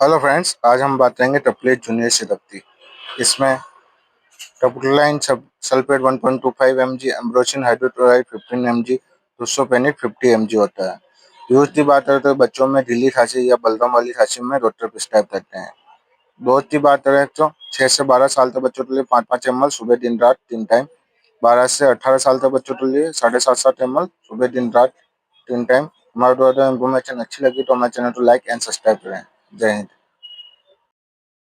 Hello friends, आज हम बात करेंगे टप्लेट जूनियर सिरप। इसमें टप्टोलाइन सल्फेट 1.25 mg, एम्ब्रोसिन हाइड्रोक्लोराइड 15 mg, टुस्सोपेनिट 50 mg होता है। यूज की बात करें तो बच्चों में ढीली खांसी या बलगम वाली खांसी में डॉक्टर प्रिस्क्राइब करते हैं। डोज की बात करें तो 6 से 12 साल तक बच्चों के लिए 5-5 ml सुबह दिन रात 3 टाइम। 12 से 18 साल तक बच्चों के लिए 7.5 ml सुबह दिन रात 3 टाइम। हमारे द्वारा इन्फॉर्मेशन अच्छी लगी तो हमारे चैनल को लाइक एंड सब्सक्राइब करें। जय हिंद।